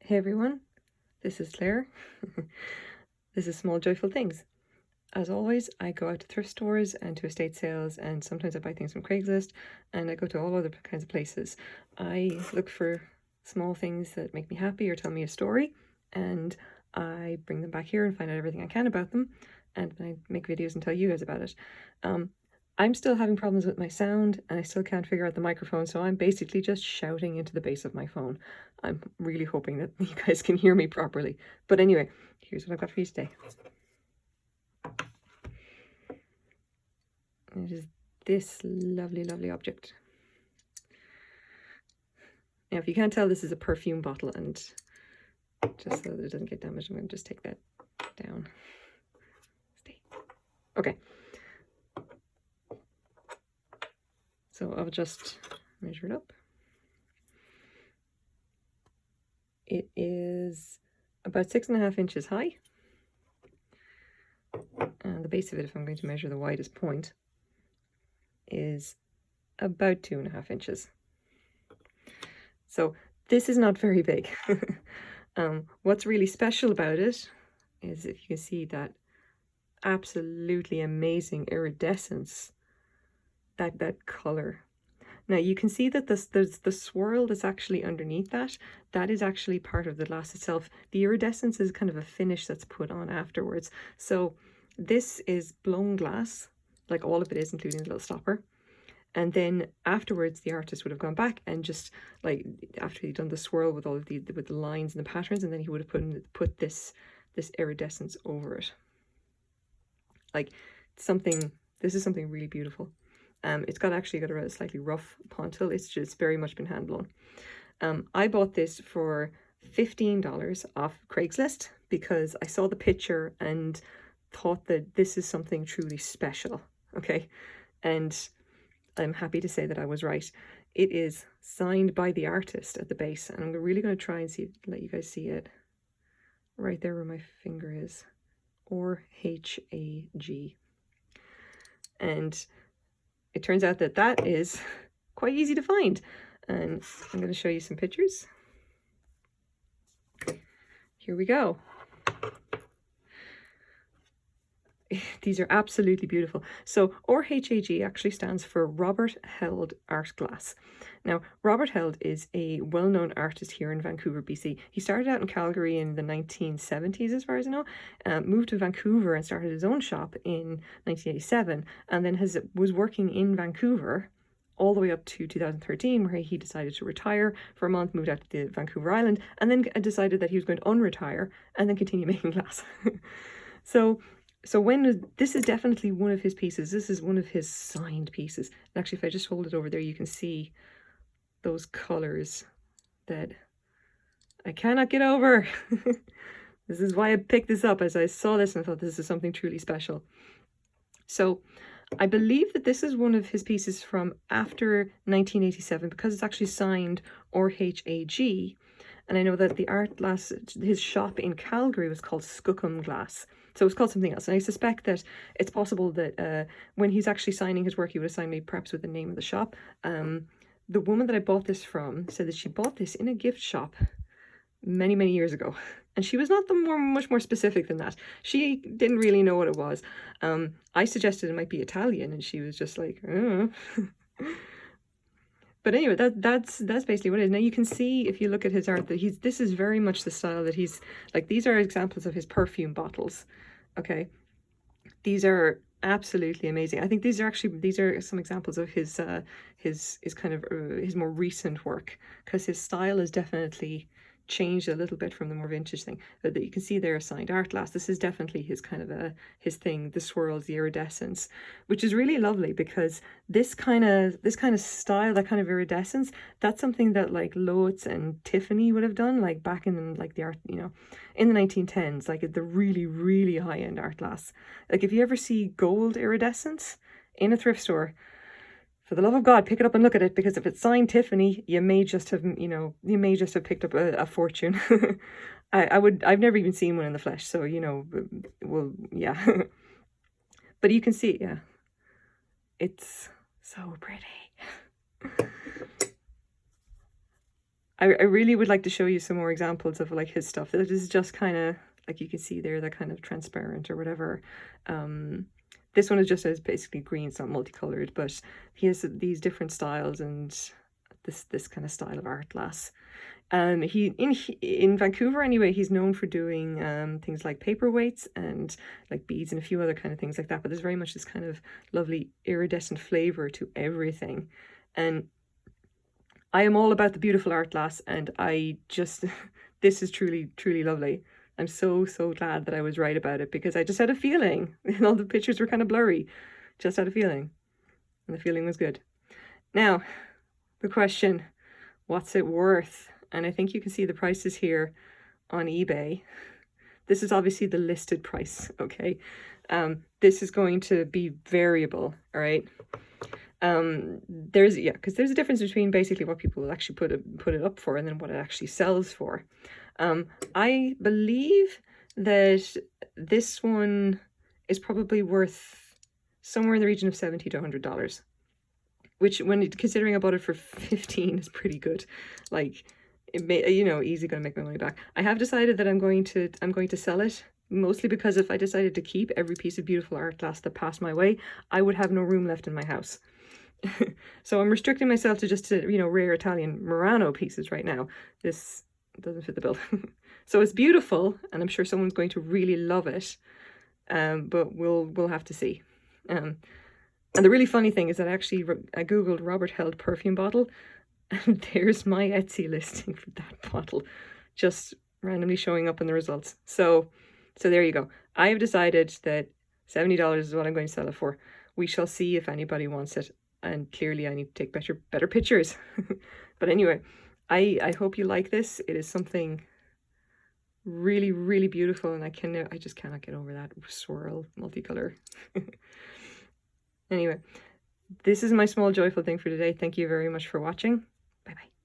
Hey everyone, this is Claire. This is Small Joyful Things. As always, I go out to thrift stores and to estate sales, and sometimes I buy things from Craigslist, and I go to all other kinds of places. I look for small things that make me happy or tell me a story, and I bring them back here and find out everything I can about them, and I make videos and tell you guys about it. I'm still having problems with my sound and I still can't figure out the microphone, so I'm basically just shouting into the base of my phone. I'm really hoping that you guys can hear me properly. But anyway, here's what I've got for you today. It is this lovely, lovely object. Now, if you can't tell, this is a perfume bottle, and just so that it doesn't get damaged, I'm going to just take that down. Stay. Okay. So I'll just measure it up. It is about 6.5 inches high. And the base of it, if I'm going to measure the widest point, is about 2.5 inches. So this is not very big. What's really special about it is, if you can see that absolutely amazing iridescence, that color. Now you can see that there's the swirl that's actually underneath that. That is actually part of the glass itself. The iridescence is kind of a finish that's put on afterwards. So this is blown glass, like all of it is, including the little stopper. And then afterwards, the artist would have gone back and just, like, after he'd done the swirl with all of the lines and the patterns, and then he would have put this iridescence over it. Like this is something really beautiful. It's actually got a slightly rough pontil. It's very much been hand blown. I bought this for $15 off Craigslist because I saw the picture and thought that this is something truly special. Okay, and I'm happy to say that I was right. It is signed by the artist at the base, and I'm really going to try and let you guys see it right there where my finger is, or H-A-G. And it turns out that that is quite easy to find, and I'm going to show you some pictures. Here we go. These are absolutely beautiful. So RHAG actually stands for Robert Held Art Glass. Now, Robert Held is a well-known artist here in Vancouver, BC. He started out in Calgary in the 1970s, as far as I know, moved to Vancouver and started his own shop in 1987, and then was working in Vancouver all the way up to 2013, where he decided to retire for a month, moved out to the Vancouver Island, and then decided that he was going to unretire and then continue making glass. So this is definitely one of his pieces. This is one of his signed pieces. And actually, if I just hold it over there, you can see those colors that I cannot get over. This is why I picked this up, as I saw this and I thought this is something truly special. So I believe that this is one of his pieces from after 1987 because it's actually signed RHAG. And I know that the art glass, his shop in Calgary was called Skookum Glass. So it's called something else. And I suspect that it's possible that when he's actually signing his work, he would have signed me perhaps with the name of the shop. The woman that I bought this from said that she bought this in a gift shop many, many years ago. And she was not much more specific than that. She didn't really know what it was. I suggested it might be Italian, and she was just like, oh. But anyway, that's basically what it is. Now you can see, if you look at his art, that this is very much the style that he's like. These are examples of his perfume bottles. Okay, these are absolutely amazing. I think these are some examples of his kind of his more recent work, because his style is definitely changed a little bit from the more vintage thing that you can see there, signed art glass. This is definitely his kind of his thing, the swirls, the iridescence, which is really lovely, because this kind of style, that kind of iridescence, that's something that like Loetz and Tiffany would have done, like back in like the art, in the 1910s, like the really, really high-end art glass. Like if you ever see gold iridescence in a thrift store, for the love of God, pick it up and look at it, because if it's signed Tiffany, you may just have picked up a fortune. I've never even seen one in the flesh, so well, yeah. But you can see, yeah, it's so pretty. I really would like to show you some more examples of like his stuff. This is just kind of like you can see there, that kind of transparent or whatever. This one is just as basically green, it's not multicolored, but he has these different styles and this kind of style of art glass. In Vancouver anyway, he's known for doing things like paperweights and like beads and a few other kind of things like that. But there's very much this kind of lovely iridescent flavor to everything, and I am all about the beautiful art glass, and I just this is truly lovely. I'm so glad that I was right about it, because I just had a feeling, and all the pictures were kind of blurry. Just had a feeling, and the feeling was good. Now, the question, what's it worth? And I think you can see the prices here on eBay. This is obviously the listed price, okay? This is going to be variable, all right? Because there's a difference between basically what people will actually put it up for and then what it actually sells for. I believe that this one is probably worth somewhere in the region of $70 to $100, which, when considering I bought it for 15, is pretty good. Like, it may, you know, easy gonna make my money back. I have decided that I'm going to sell it, mostly because if I decided to keep every piece of beautiful art glass that passed my way, I would have no room left in my house. So I'm restricting myself to just rare Italian Murano pieces right now. This doesn't fit the bill. So it's beautiful, and I'm sure someone's going to really love it. But we'll have to see. And the really funny thing is that I googled Robert Held perfume bottle, and there's my Etsy listing for that bottle, just randomly showing up in the results. So there you go. I have decided that $70 is what I'm going to sell it for. We shall see if anybody wants it, and clearly I need to take better pictures. But anyway, I hope you like this. It is something really beautiful, and I just cannot get over that swirl multicolor. Anyway, this is my small joyful thing for today. Thank you very much for watching. Bye bye.